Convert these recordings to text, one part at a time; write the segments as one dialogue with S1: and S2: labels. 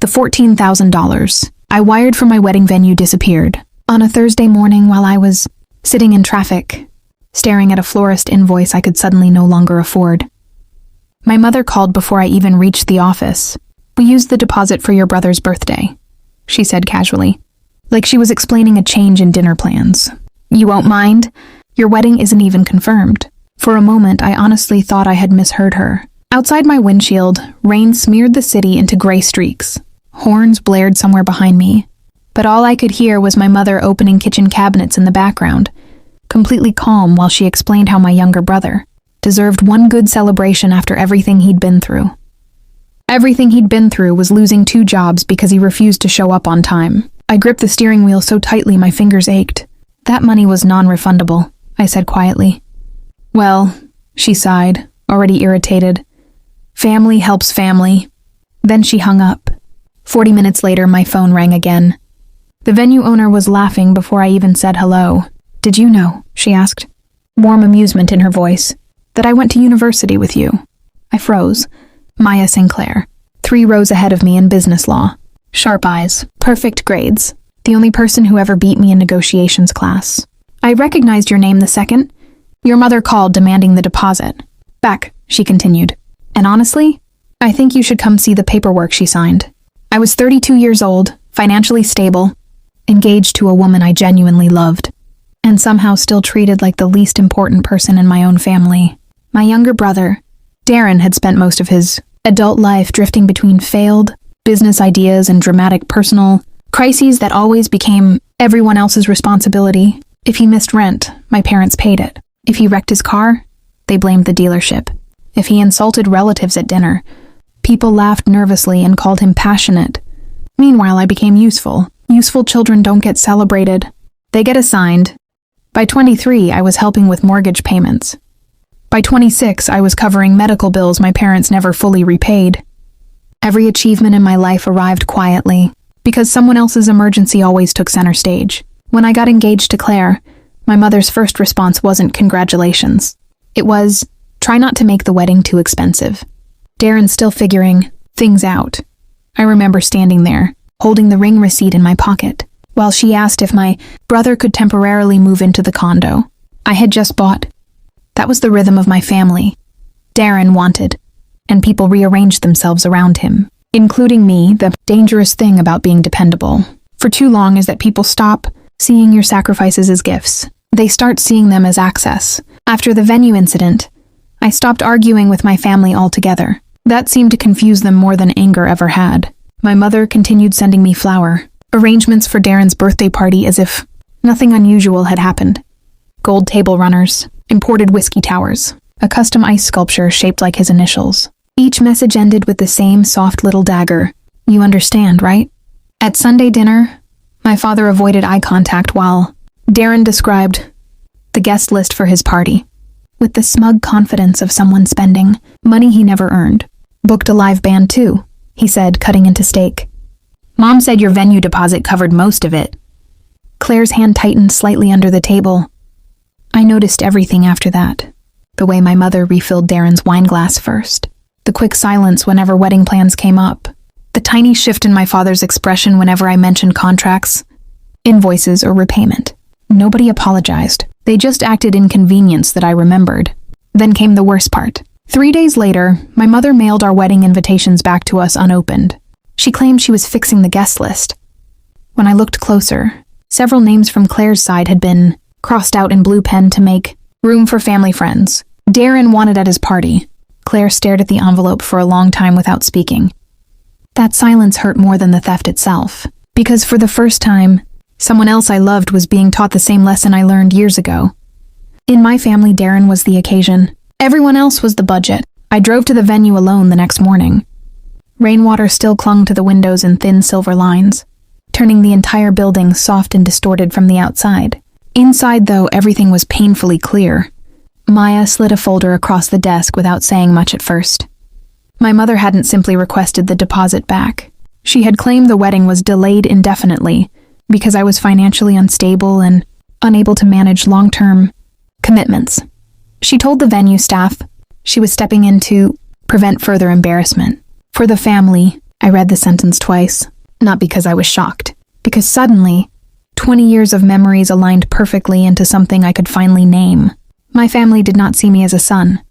S1: The $14,000 I wired for my wedding venue disappeared. On a Thursday morning while I was sitting in traffic, staring at a florist invoice I could suddenly no longer afford. My mother called before I even reached the office. "We used the deposit for your brother's birthday," she said casually, like she was explaining a change in dinner plans. "You won't mind? Your wedding isn't even confirmed." For a moment, I honestly thought I had misheard her. Outside my windshield, rain smeared the city into gray streaks. Horns blared somewhere behind me, but all I could hear was my mother opening kitchen cabinets in the background, completely calm while she explained how my younger brother deserved one good celebration after everything he'd been through. Everything he'd been through was losing 2 jobs because he refused to show up on time. I gripped the steering wheel so tightly my fingers ached. "That money was non-refundable," I said quietly. "Well," she sighed, already irritated. "Family helps family." Then she hung up. 40 minutes later, my phone rang again. The venue owner was laughing before I even said hello. "Did you know," she asked, warm amusement in her voice, "that I went to university with you?" I froze. Maya Sinclair, 3 rows ahead of me in business law. Sharp eyes, perfect grades, the only person who ever beat me in negotiations class. "I recognized your name the second your mother called demanding the deposit." "Back," she continued. "And honestly, I think you should come see the paperwork she signed." I was 32 years old, financially stable, engaged to a woman I genuinely loved, and somehow still treated like the least important person in my own family. My younger brother, Darren, had spent most of his adult life drifting between failed business ideas and dramatic personal crises that always became everyone else's responsibility. If he missed rent, my parents paid it. If he wrecked his car, they blamed the dealership. If he insulted relatives at dinner, people laughed nervously and called him passionate. Meanwhile, I became useful. Useful children don't get celebrated. They get assigned. By 23, I was helping with mortgage payments. By 26, I was covering medical bills my parents never fully repaid. Every achievement in my life arrived quietly, because someone else's emergency always took center stage. When I got engaged to Claire, my mother's first response wasn't congratulations. It was, try not to make the wedding too expensive. Darren's still figuring things out. I remember standing there, holding the ring receipt in my pocket, while she asked if my brother could temporarily move into the condo I had just bought. That was the rhythm of my family. Darren wanted, and people rearranged themselves around him, including me. The dangerous thing about being dependable for too long is that people stop seeing your sacrifices as gifts. They start seeing them as access. After the venue incident, I stopped arguing with my family altogether. That seemed to confuse them more than anger ever had. My mother continued sending me flour, arrangements for Darren's birthday party as if nothing unusual had happened. Gold table runners, imported whiskey towers, a custom ice sculpture shaped like his initials. Each message ended with the same soft little dagger. "You understand, right?" At Sunday dinner, my father avoided eye contact while Darren described the guest list for his party, with the smug confidence of someone spending money he never earned. "Booked a live band too," he said, cutting into steak. "Mom said your venue deposit covered most of it." Claire's hand tightened slightly under the table. I noticed everything after that. The way my mother refilled Darren's wine glass first. The quick silence whenever wedding plans came up. The tiny shift in my father's expression whenever I mentioned contracts, invoices, or repayment. Nobody apologized. They just acted inconvenienced that I remembered. Then came the worst part. 3 days later, my mother mailed our wedding invitations back to us unopened. She claimed she was fixing the guest list. When I looked closer, several names from Claire's side had been crossed out in blue pen to make room for family friends. Darren wanted at his party. Claire stared at the envelope for a long time without speaking. That silence hurt more than the theft itself, because for the first time, someone else I loved was being taught the same lesson I learned years ago. In my family, Darren was the occasion. Everyone else was the budget. I drove to the venue alone the next morning. Rainwater still clung to the windows in thin silver lines, turning the entire building soft and distorted from the outside. Inside, though, everything was painfully clear. Maya slid a folder across the desk without saying much at first. My mother hadn't simply requested the deposit back. She had claimed the wedding was delayed indefinitely because I was financially unstable and unable to manage long-term commitments. She told the venue staff she was stepping in to prevent further embarrassment. For the family, I read the sentence twice, not because I was shocked, because suddenly, 20 years of memories aligned perfectly into something I could finally name. My family did not see me as a son.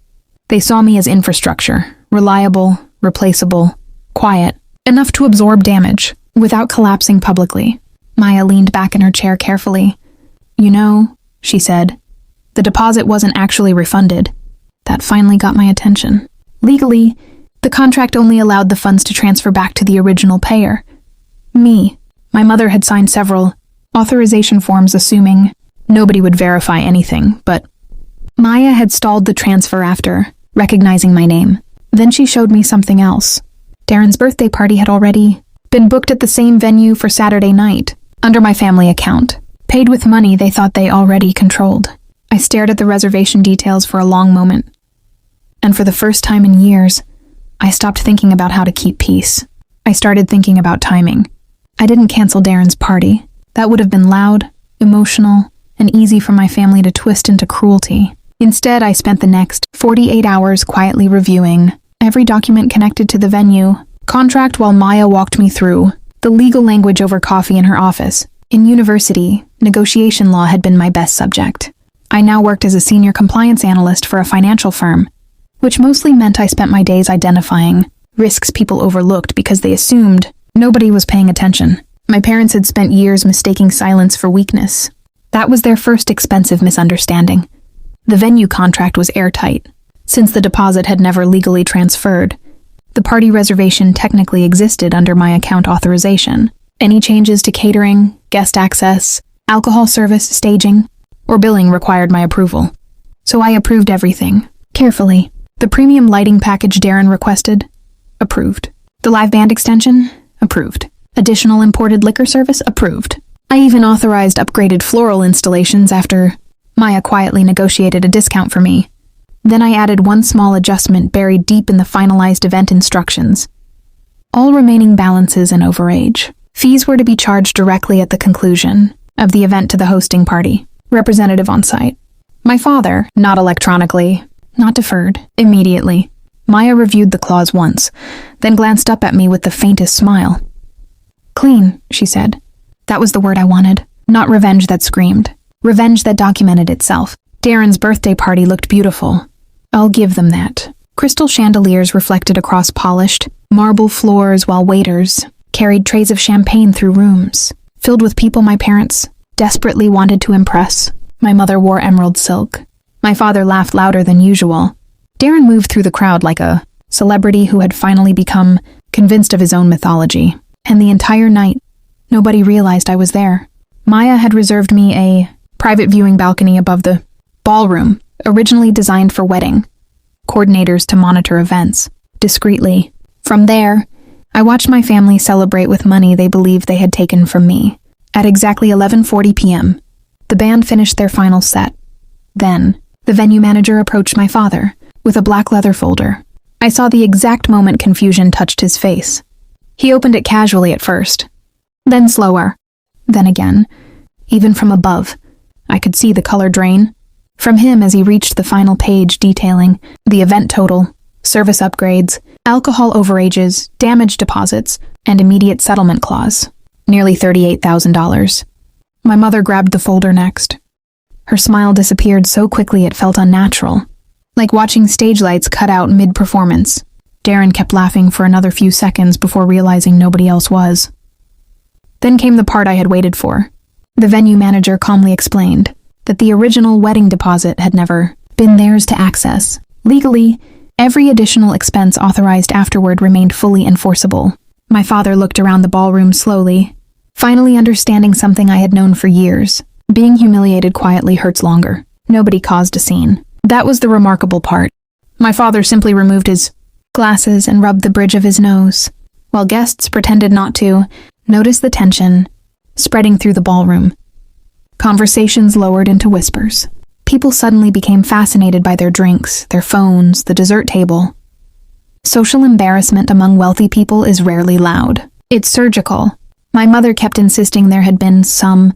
S1: They saw me as infrastructure, reliable, replaceable, quiet, enough to absorb damage, without collapsing publicly. Maya leaned back in her chair carefully. "You know," she said, "the deposit wasn't actually refunded." That finally got my attention. Legally, the contract only allowed the funds to transfer back to the original payer. Me. My mother had signed several authorization forms assuming nobody would verify anything, but Maya had stalled the transfer after recognizing my name. Then she showed me something else. Darren's birthday party had already been booked at the same venue for Saturday night, under my family account, paid with money they thought they already controlled. I stared at the reservation details for a long moment, and for the first time in years, I stopped thinking about how to keep peace. I started thinking about timing. I didn't cancel Darren's party. That would have been loud, emotional, and easy for my family to twist into cruelty. Instead, I spent the next 48 hours quietly reviewing every document connected to the venue contract while Maya walked me through the legal language over coffee in her office. In university, negotiation law had been my best subject. I now worked as a senior compliance analyst for a financial firm, which mostly meant I spent my days identifying risks people overlooked because they assumed nobody was paying attention. My parents had spent years mistaking silence for weakness. That was their first expensive misunderstanding. The venue contract was airtight. Since the deposit had never legally transferred, the party reservation technically existed under my account authorization. Any changes to catering, guest access, alcohol service, staging, or billing required my approval. So I approved everything, carefully. The premium lighting package Darren requested? Approved. The live band extension? Approved. Additional imported liquor service? Approved. I even authorized upgraded floral installations after Maya quietly negotiated a discount for me. Then I added one small adjustment buried deep in the finalized event instructions. All remaining balances and overage. Fees were to be charged directly at the conclusion of the event to the hosting party, representative on site. My father, not electronically, not deferred, immediately. Maya reviewed the clause once, then glanced up at me with the faintest smile. "Clean," she said. That was the word I wanted. Not revenge that screamed. Revenge that documented itself. Darren's birthday party looked beautiful. I'll give them that. Crystal chandeliers reflected across polished marble floors while waiters carried trays of champagne through rooms, filled with people my parents desperately wanted to impress. My mother wore emerald silk. My father laughed louder than usual. Darren moved through the crowd like a celebrity who had finally become convinced of his own mythology. And the entire night, nobody realized I was there. Maya had reserved me a private viewing balcony above the ballroom, originally designed for wedding coordinators to monitor events, discreetly. From there, I watched my family celebrate with money they believed they had taken from me. At exactly 11:40 p.m., the band finished their final set. Then, the venue manager approached my father with a black leather folder. I saw the exact moment confusion touched his face. He opened it casually at first, then slower, then again. Even from above, I could see the color drain from him as he reached the final page detailing the event total, service upgrades, alcohol overages, damage deposits, and immediate settlement clause. Nearly $38,000. My mother grabbed the folder next. Her smile disappeared so quickly it felt unnatural, like watching stage lights cut out mid-performance. Darren kept laughing for another few seconds before realizing nobody else was. Then came the part I had waited for. The venue manager calmly explained that the original wedding deposit had never been theirs to access. Legally, every additional expense authorized afterward remained fully enforceable. My father looked around the ballroom slowly, finally understanding something I had known for years. Being humiliated quietly hurts longer. Nobody caused a scene. That was the remarkable part. My father simply removed his glasses and rubbed the bridge of his nose, while guests pretended not to notice the tension spreading through the ballroom. Conversations lowered into whispers. People suddenly became fascinated by their drinks, their phones, the dessert table. Social embarrassment among wealthy people is rarely loud. It's surgical. My mother kept insisting there had been some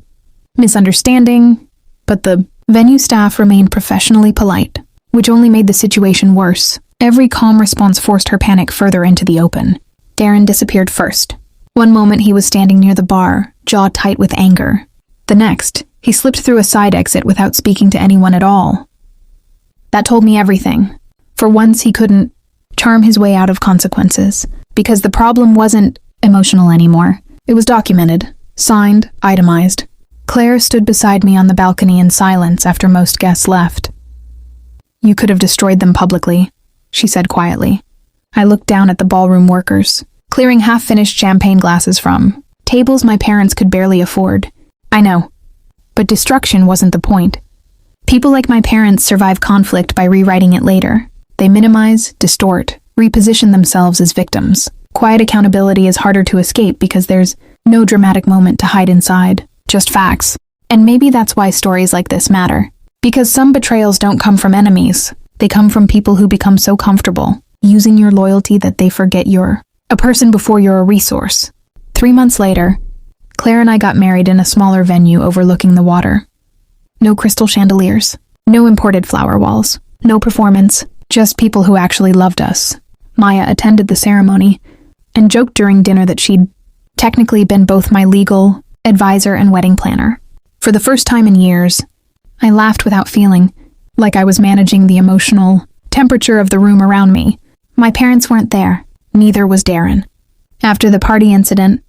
S1: misunderstanding, but the venue staff remained professionally polite, which only made the situation worse. Every calm response forced her panic further into the open. Darren disappeared first. One moment he was standing near the bar, jaw tight with anger. The next, he slipped through a side exit without speaking to anyone at all. That told me everything. For once, he couldn't charm his way out of consequences, because the problem wasn't emotional anymore. It was documented, signed, itemized. Claire stood beside me on the balcony in silence after most guests left. "You could have destroyed them publicly," she said quietly. I looked down at the ballroom workers, clearing half-finished champagne glasses from tables my parents could barely afford. I know, but destruction wasn't the point. People like my parents survive conflict by rewriting it later. They minimize, distort, reposition themselves as victims. Quiet accountability is harder to escape because there's no dramatic moment to hide inside, just facts. And maybe that's why stories like this matter. Because some betrayals don't come from enemies. They come from people who become so comfortable using your loyalty that they forget you're a person before you're a resource. 3 months later, Claire and I got married in a smaller venue overlooking the water. No crystal chandeliers, no imported flower walls, no performance, just people who actually loved us. Maya attended the ceremony and joked during dinner that she'd technically been both my legal advisor and wedding planner. For the first time in years, I laughed without feeling like I was managing the emotional temperature of the room around me. My parents weren't there, neither was Darren. After the party incident,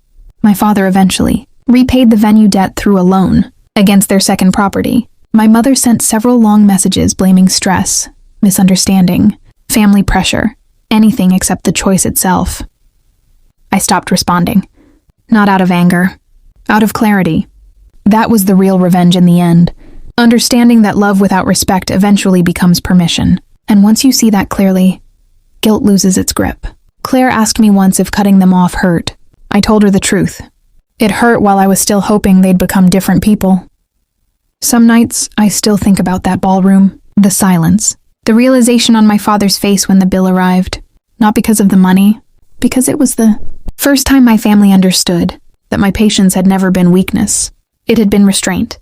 S1: my father eventually repaid the venue debt through a loan against their second property. My mother sent several long messages blaming stress, misunderstanding, family pressure, anything except the choice itself. I stopped responding, not out of anger, out of clarity. That was the real revenge in the end. Understanding that love without respect eventually becomes permission. And once you see that clearly, guilt loses its grip. Claire asked me once if cutting them off hurt. I told her the truth. It hurt while I was still hoping they'd become different people. Some nights, I still think about that ballroom, the silence, the realization on my father's face when the bill arrived. Not because of the money, because it was the first time my family understood that my patience had never been weakness. It had been restraint.